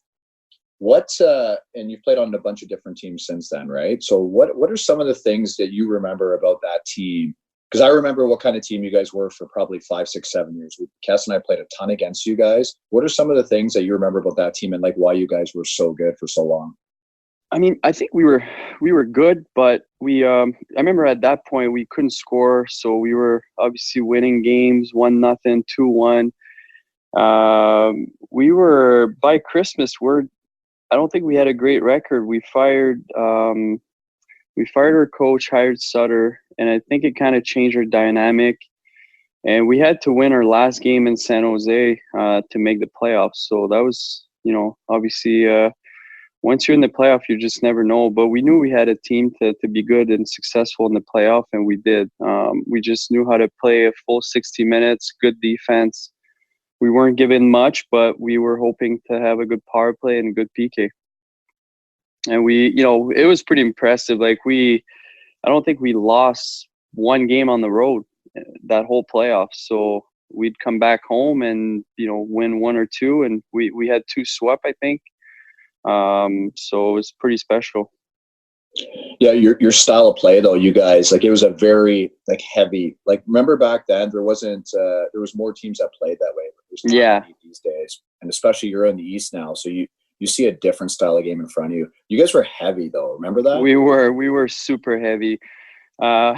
D: And you've played on a bunch of different teams since then, right? So what are some of the things that you remember about that team? Because I remember what kind of team you guys were for probably 5, 6, 7 years. Cass and I played a ton against you guys. What are some of the things that you remember about that team and like why you guys were so good for so long?
E: I mean, I think we were good, but I remember at that point we couldn't score, so we were obviously winning games 1-0, 2-1. We were by Christmas. I don't think we had a great record. We fired our coach, hired Sutter, and I think it kind of changed our dynamic. And we had to win our last game in San Jose to make the playoffs. So that was, obviously, once you're in the playoff, you just never know. But we knew we had a team to be good and successful in the playoff, and we did. We just knew how to play a full 60 minutes, good defense. We weren't given much, but we were hoping to have a good power play and good PK. And it was pretty impressive. Like I don't think we lost one game on the road that whole playoff. So we'd come back home and, win 1 or 2. And we had 2 swept, I think. So it was pretty special.
D: Yeah, your style of play though, you guys, like it was a very like heavy. Like remember back then, there was more teams that played that way.
E: Yeah.
D: These days, and especially you're in the East now, so you see a different style of game in front of you. You guys were heavy though. Remember that?
E: We were super heavy. I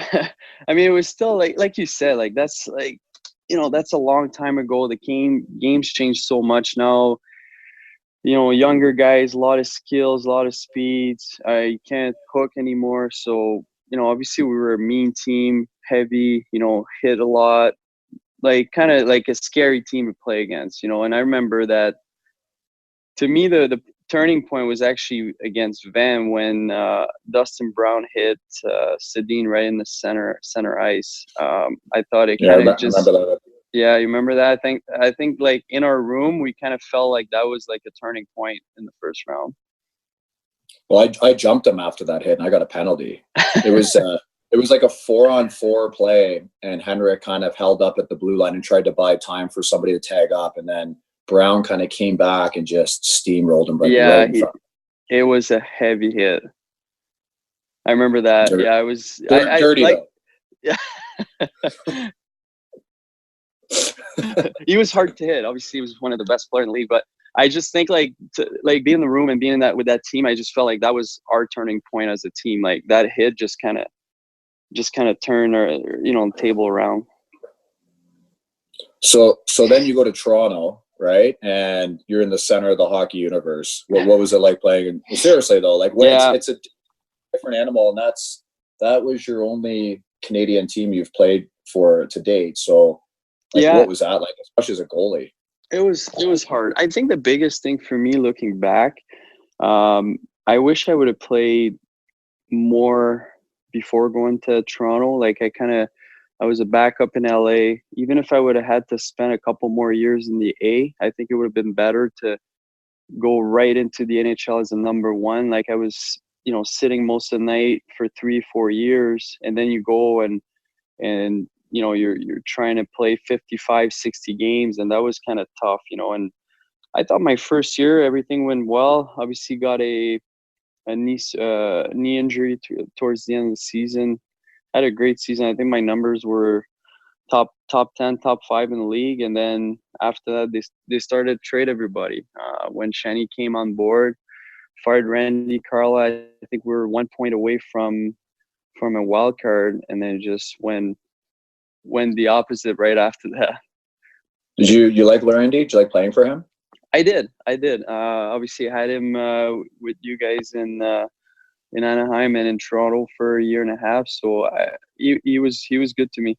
E: mean, it was still like you said, like that's like that's a long time ago. The games changed so much now. Younger guys, a lot of skills, a lot of speeds. You can't hook anymore. So, obviously we were a mean team, heavy, hit a lot, like kind of like a scary team to play against, and I remember that to me, the turning point was actually against Van when Dustin Brown hit Sedin right in the center ice. I thought it kind of just... Remember that. Yeah, you remember that? I think like in our room, we kind of felt like that was like a turning point in the first round.
D: Well, I jumped him after that hit and I got a penalty. It was like a 4-on-4 play and Henrik kind of held up at the blue line and tried to buy time for somebody to tag up. And then Brown kind of came back and just steamrolled him
E: Yeah,
D: right in front.
E: it was a heavy hit. I remember that.
D: Dirty.
E: Yeah, I was
D: Dirty
E: like,
D: though.
E: yeah. He was hard to hit. Obviously, he was one of the best players in the league. But I just think like being in the room and being in that with that team, I just felt like that was our turning point as a team. Like that hit just kind of turned our table around.
D: So then you go to Toronto, right? And you're in the center of the hockey universe. What was it like playing? Seriously though, like it's a different animal, and that was your only Canadian team you've played for to date. So what was that like, especially as a goalie?
E: It was hard. I think the biggest thing for me looking back, I wish I would have played more before going to Toronto. Like I was a backup in LA. Even if I would have had to spend a couple more years in the A, I think it would have been better to go right into the NHL as a number one. Like I was, sitting most of the night for 3-4 years, and then you go and you're trying to play 55, 60 games, and that was kind of tough, and I thought my first year everything went well. Obviously got a knee injury towards the end of the season. Had a great season. I think my numbers were top 10, top 5 in the league, and then after that they started to trade everybody. When Shenny came on board, fired Randy Carla, I think we were 1 point away from a wild card, and then it just went the opposite right after that.
D: Did you like Randy? Did you like playing for him?
E: I did. Obviously, I had him with you guys in Anaheim and in Toronto for a year and a half. So he was good to me.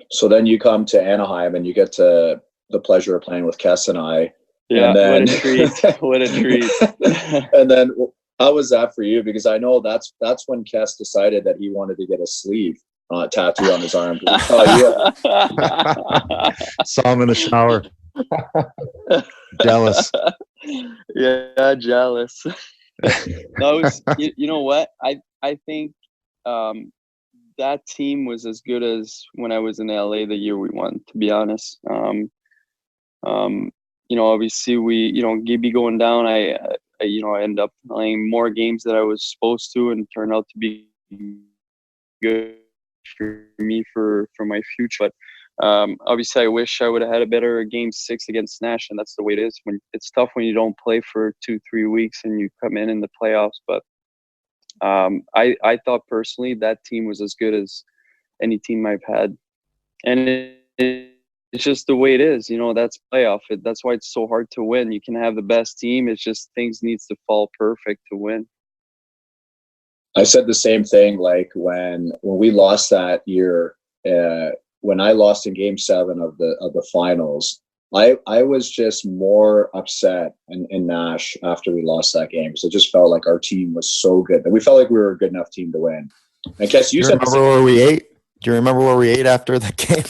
D: So then you come to Anaheim and you get to the pleasure of playing with Kess and I.
E: Yeah,
D: and then,
E: what a treat! What a treat!
D: And then, how was that for you? Because I know that's when Kess decided that he wanted to get a sleeve tattoo on his arm.
C: Saw him in the shower. Jealous.
E: Yeah, jealous. No, it was, you know what? I think that team was as good as when I was in LA the year we won, to be honest. Obviously we, Gibby going down, I ended up playing more games than I was supposed to, and turned out to be good for me for my future. But obviously I wish I would have had a better game 6 against Nash, and that's the way it is. When it's tough when you don't play for 2-3 weeks and you come in the playoffs. But I thought personally that team was as good as any team I've had, and it's just the way it is. That's playoff. That's why it's so hard to win. You can have the best team. It's just things needs to fall perfect to win.
D: I said the same thing. Like when we lost that year, when I lost in Game 7 of the finals, I was just more upset in Nash after we lost that game. So it just felt like our team was so good that we felt like we were a good enough team to win. I guess you said.
C: Remember where we ate? Do you remember where we ate after the game?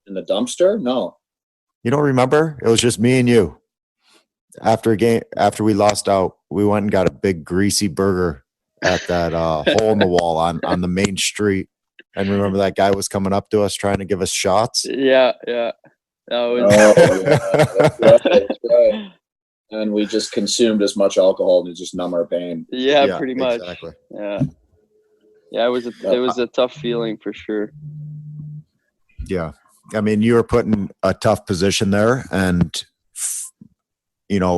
D: In the dumpster? No.
C: You don't remember? It was just me and you. After we lost out, we went and got a big greasy burger at that hole in the wall on the main street. And remember that guy was coming up to us trying to give us shots?
E: Yeah. That was...
D: That's right. And we just consumed as much alcohol to just numb our pain.
E: Yeah, pretty much.
C: Exactly.
E: Yeah, it was a tough feeling for sure.
C: Yeah. I mean, you were put in a tough position there, and you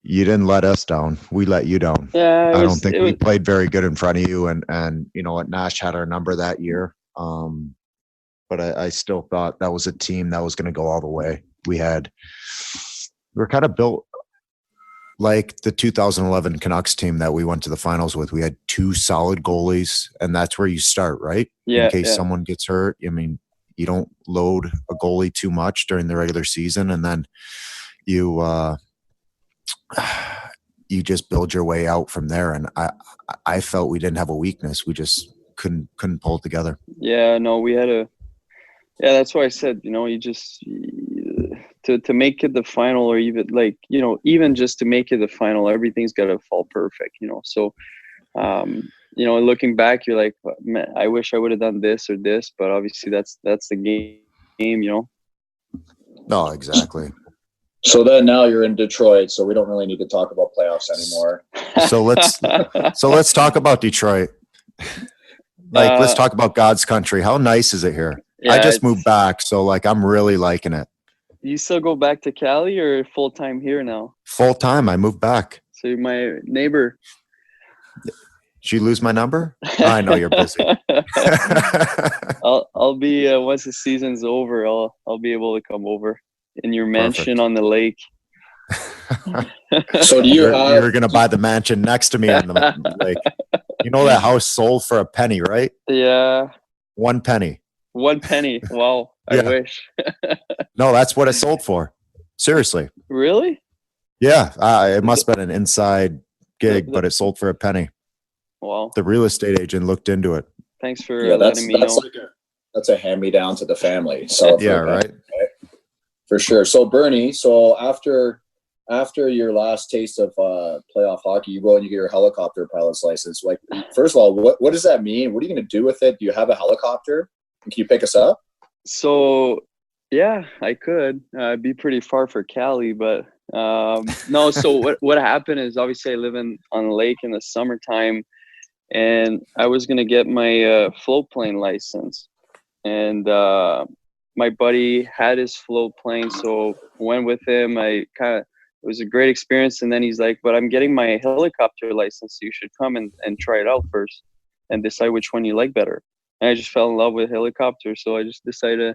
C: didn't let us down. We let you down.
E: Yeah,
C: I don't think we played very good in front of you, and Nash had our number that year. But I still thought that was a team that was going to go all the way. We were kind of built like the 2011 Canucks team that we went to the finals with. We had 2 solid goalies, and that's where you start, right?
E: Yeah.
C: In case someone gets hurt. I mean, you don't load a goalie too much during the regular season, and then you just build your way out from there. And I felt we didn't have a weakness. We just couldn't pull it together.
E: Yeah, no, we had that's why I said, you just to make it the final, or even even just to make it the final, everything's got to fall perfect, So, looking back, you're like, man, I wish I would have done this or this, but obviously that's the game game, you know.
C: No, exactly.
D: So then now you're in Detroit, so we don't really need to talk about playoffs anymore.
C: So let's talk about Detroit. Let's talk about God's country. How nice is it here?
E: Yeah,
C: I just moved back, so like I'm really liking it.
E: You still go back to Cali or full time here now?
C: Full time. I moved back.
E: So you're my neighbor.
C: Did you lose my number? I know you're busy.
E: I'll be once the season's over. I'll be able to come over in your mansion on the lake.
D: So do you have?
C: You're gonna buy the mansion next to me on the lake. You know that house sold for a penny, right?
E: Yeah.
C: 1 penny.
E: 1 penny. Wow. I wish.
C: No, that's what it sold for. Seriously.
E: Really?
C: Yeah. It must have been an inside gig, but it sold for a penny.
E: Wow.
C: The real estate agent looked into it.
E: Thanks for letting me know.
D: That's a hand-me-down to the family. So
C: yeah, right.
D: For sure. So Bernie, after your last taste of playoff hockey, you go and you get your helicopter pilot's license. Like, first of all, what does that mean? What are you going to do with it? Do you have a helicopter? Can you pick us up?
E: So, yeah, I could. It'd be pretty far for Cali, but no. So what happened is, obviously I live on the lake in the summertime, and I was going to get my float plane license. And my buddy had his float plane, so went with him. It was a great experience. And then he's like, but I'm getting my helicopter license, so you should come and try it out first and decide which one you like better. And I just fell in love with helicopters. So I just decided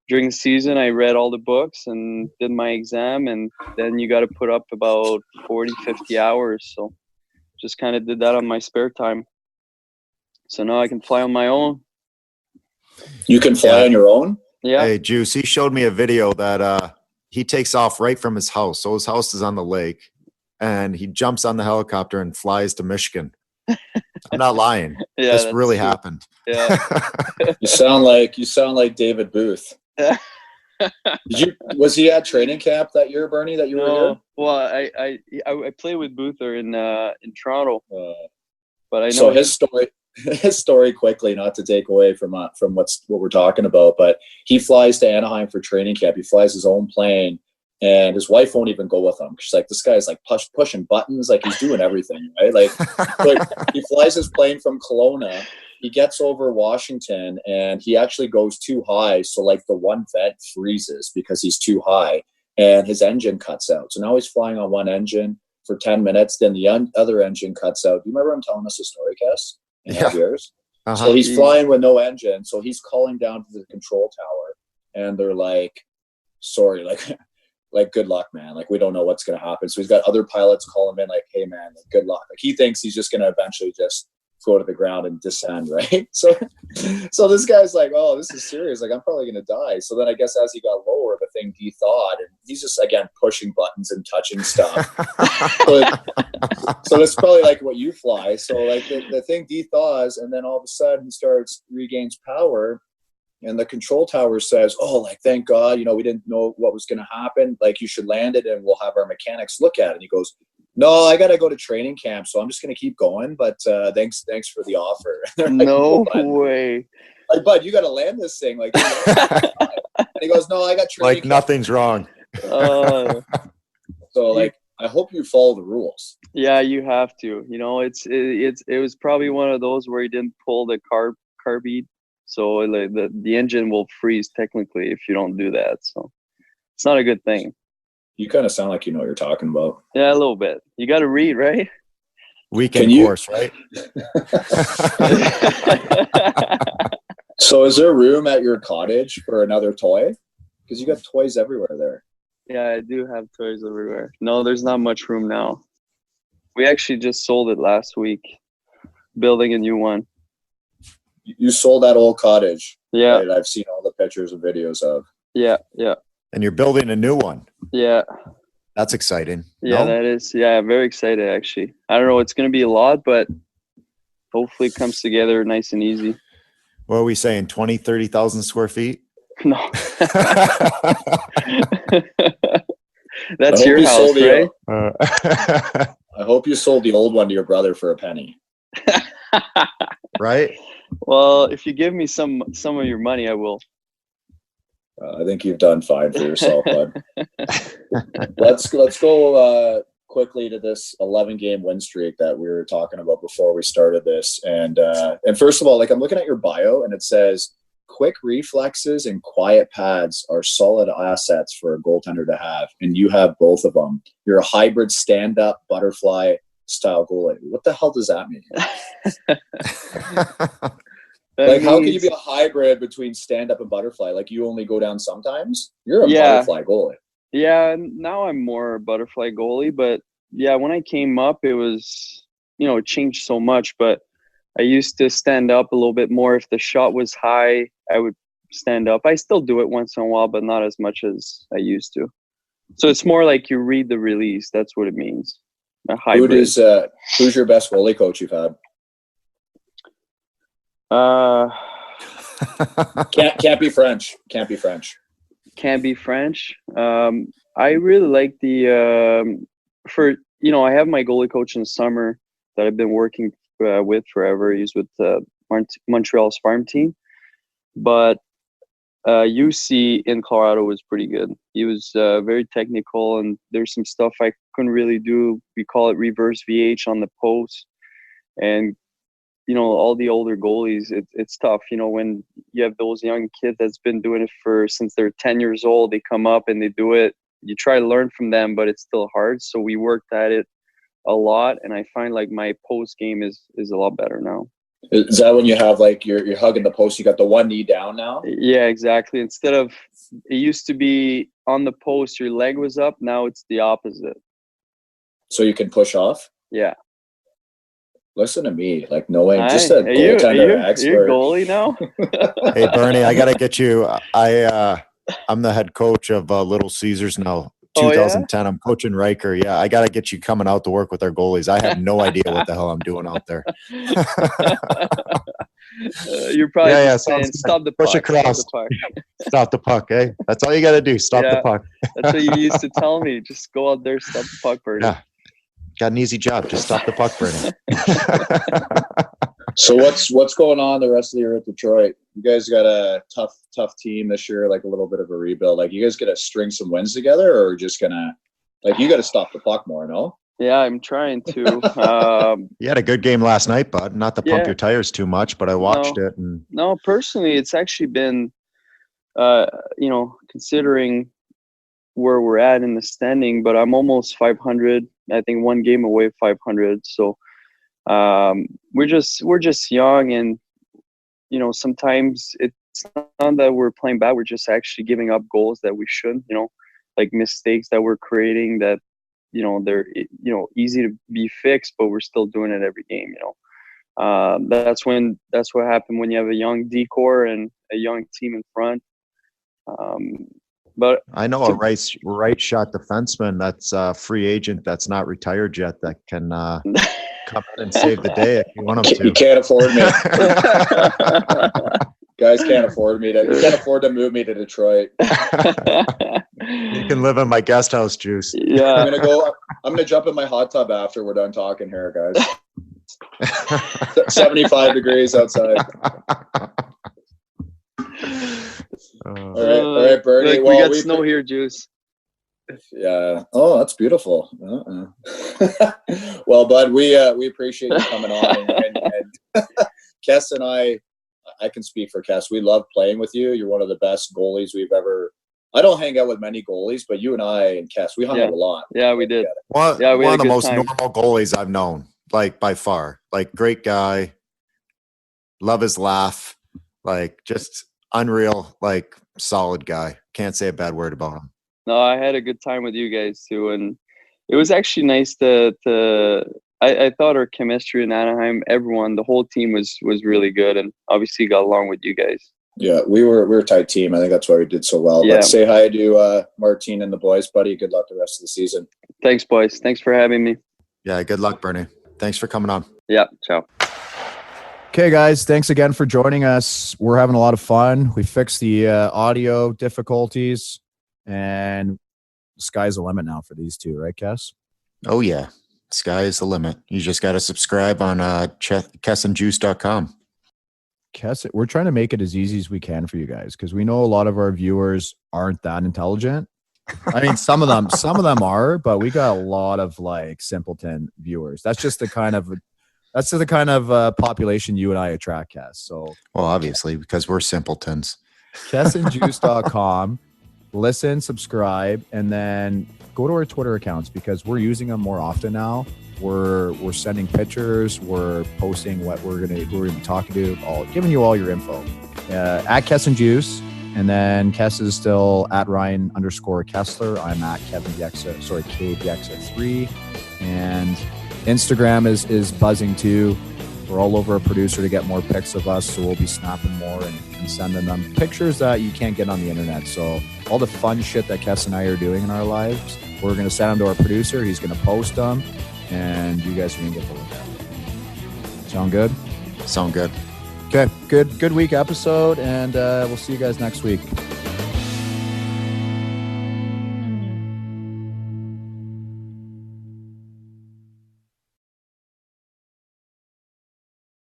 E: during the season, I read all the books and did my exam. And then you got to put up about 40, 50 hours. So just kind of did that on my spare time. So now I can fly on my own.
D: You can fly on your own?
E: Yeah.
C: Hey, Juice, he showed me a video that he takes off right from his house. So his house is on the lake, and he jumps on the helicopter and flies to Michigan. I'm not lying.
E: Yeah,
C: this really happened.
E: Yeah.
D: You sound like David Booth. Was he at training camp that year, Bernie, that you were here?
E: Well, I played with Boother in Toronto. But I know
D: so his story quickly, not to take away from what we're talking about, but he flies to Anaheim for training camp. He flies his own plane, and his wife won't even go with him. She's like, this guy's like pushing buttons, like he's doing everything, right? Like he flies his plane from Kelowna. He gets over Washington, and he actually goes too high. So like the one vent freezes because he's too high, and his engine cuts out. So now he's flying on one engine for 10 minutes. Then the other engine cuts out. Do you remember him telling us the story, Cass? Years.
C: Uh-huh.
D: So he's flying with no engine. So he's calling down to the control tower, and they're like, sorry, like good luck, man. Like, we don't know what's going to happen. So he's got other pilots calling him in like, hey man, like, good luck. Like, he thinks he's just going to eventually just go to the ground and descend. Right. So this guy's like, oh, this is serious. Like, I'm probably going to die. So then I guess as he got lower, the thing de-thawed, and he's just, again, pushing buttons and touching stuff. So that's probably like what you fly. So like the thing de-thaws, and then all of a sudden he regains power, and the control tower says, oh, like, thank God, we didn't know what was going to happen. Like, you should land it and we'll have our mechanics look at it. And he goes, no, I got to go to training camp, so I'm just going to keep going. But thanks for the offer. Like,
E: no way.
D: Like, bud, you got to land this thing. Like, and he goes, no, I got training camp.
C: Nothing's wrong.
D: So like, I hope you follow the rules.
E: Yeah, you have to. It was probably one of those where he didn't pull the carb, so like the engine will freeze technically if you don't do that. So it's not a good thing.
D: You kind of sound like you know what you're talking about.
E: Yeah, a little bit. You got to read, right?
C: Weekend course, right?
D: So is there room at your cottage for another toy? Because you got toys everywhere there.
E: Yeah, I do have toys everywhere. No, there's not much room now. We actually just sold it last week, building a new one.
D: You sold that old cottage.
E: Yeah.
D: Right? I've seen all the pictures and videos of.
E: Yeah.
C: And you're building a new one.
E: Yeah.
C: That's exciting.
E: Yeah, that is. Yeah, I'm very excited, actually. I don't know. It's going to be a lot, but hopefully it comes together nice and easy.
C: What are we saying, 20, 30,000 square feet?
E: No. That's your house, right?
D: I hope you sold the old one to your brother for a penny.
C: Right?
E: Well, if you give me some of your money, I will.
D: I think you've done fine for yourself, bud. Let's go quickly to this 11-game win streak that we were talking about before we started this. And first of all, like, I'm looking at your bio and it says quick reflexes and quiet pads are solid assets for a goaltender to have, and you have both of them. You're a hybrid stand-up butterfly style goalie. What the hell does that mean? Like, how can you be a hybrid between stand-up and butterfly? Like, you only go down sometimes? You're a butterfly goalie.
E: Yeah, now I'm more a butterfly goalie. But, yeah, when I came up, it was, it changed so much. But I used to stand up a little bit more. If the shot was high, I would stand up. I still do it once in a while, but not as much as I used to. So it's more like you read the release. That's what it means. A hybrid.
D: Who's your best goalie coach you've had? Can't be French. Can't be French.
E: I really like I have my goalie coach in the summer that I've been working with forever. He's with Montreal's farm team, but UC in Colorado was pretty good. He was very technical, and there's some stuff I couldn't really do. We call it reverse VH on the post, and all the older goalies, it's tough. When you have those young kids that's been doing it since they're 10 years old, they come up and they do it. You try to learn from them, but it's still hard. So we worked at it a lot, and I find like my post game is a lot better now.
D: Is that when you have like you're hugging the post, you got the one knee down now?
E: Yeah, exactly. Instead of, it used to be on the post, your leg was up. Now it's the opposite.
D: So you can push off?
E: Yeah.
D: Listen to me, like knowing just a goaltender expert.
E: You're goalie now?
C: Hey, Bernie, I got to get you. I'm the head coach of Little Caesars now. 2010, I'm coaching Riker. Yeah, I got to get you coming out to work with our goalies. I have no idea what the hell I'm doing out there.
E: You're probably saying, stop the puck.
C: Push across. Stop the puck, eh? That's all you got to do. Stop the puck.
E: That's what you used to tell me. Just go out there, stop the puck, Bernie.
C: Yeah. Got an easy job. Just stop the puck, Bernie.
D: So what's going on the rest of the year at Detroit? You guys got a tough team this year, like a little bit of a rebuild. Like, you guys got to string some wins together, or just gonna, like, you got to stop the puck more, no?
E: Yeah, I'm trying to.
C: You had a good game last night, bud. Not to pump your tires too much, but I watched it.
E: No, personally, it's actually been, considering where we're at in the standing, but I'm almost 500. I think one game away 500. So we're just young, and sometimes it's not that we're playing bad. We're just actually giving up goals that we shouldn't. Like mistakes that we're creating that they're easy to be fixed, but we're still doing it every game. That's what happened when you have a young decor and a young team in front. But
C: I know a right shot defenseman that's a free agent that's not retired yet that can come in and save the day if you want him to.
D: You can't afford me. Guys can't afford to move me to Detroit.
C: You can live in my guest house, Juice.
E: Yeah.
D: I'm gonna jump in my hot tub after we're done talking here, guys. 75 degrees outside. All right, Bernie.
E: We got snow here, Juice.
D: Yeah. Oh, that's beautiful. Well, bud, we appreciate you coming on, and Kess and I can speak for Kess. We love playing with you. You're one of the best goalies we've ever. I don't hang out with many goalies, but you and I and Kess, we hung out a lot.
E: Yeah, we did.
C: One of the most normal goalies I've known, like by far. Like, great guy. Love his laugh. Like, just unreal, like, solid guy. Can't say a bad word about him.
E: No, I had a good time with you guys too, and it was actually nice to I thought our chemistry in Anaheim, everyone, the whole team was really good, and obviously got along with you guys.
D: Yeah, we were a tight team. I think that's why we did so well. Yeah. But say hi to Martine and the boys, buddy. Good luck the rest of the season.
E: Thanks, boys. Thanks for having me.
C: Yeah, good luck, Bernie. Thanks for coming on.
E: Yeah, ciao.
B: Okay, guys, thanks again for joining us. We're having a lot of fun. We fixed the audio difficulties, and the sky's the limit now for these two, right, Kess?
C: Oh, yeah. Sky is the limit. You just got to subscribe on kessandjuice.com.
B: Kess, we're trying to make it as easy as we can for you guys because we know a lot of our viewers aren't that intelligent. I mean, some of them are, but we got a lot of like simpleton viewers. That's just the kind of population you and I attract, Kess. So,
C: well, obviously, because we're simpletons. KessandJuice.com.
B: Listen, subscribe, and then go to our Twitter accounts because we're using them more often now. We're sending pictures. We're posting who we're gonna be talking to. Giving you all your info. At Kess and Juice, and then Kess is still at Ryan_Kessler. I'm at KBX3, and Instagram is buzzing too. We're all over a producer to get more pics of us, so we'll be snapping more and sending them pictures that you can't get on the internet. So all the fun shit that Kess and I are doing in our lives, we're going to send them to our producer. He's going to post them, and you guys are going to get to look at them. Sound good?
C: Sound good.
B: Okay, good week episode, and we'll see you guys next week.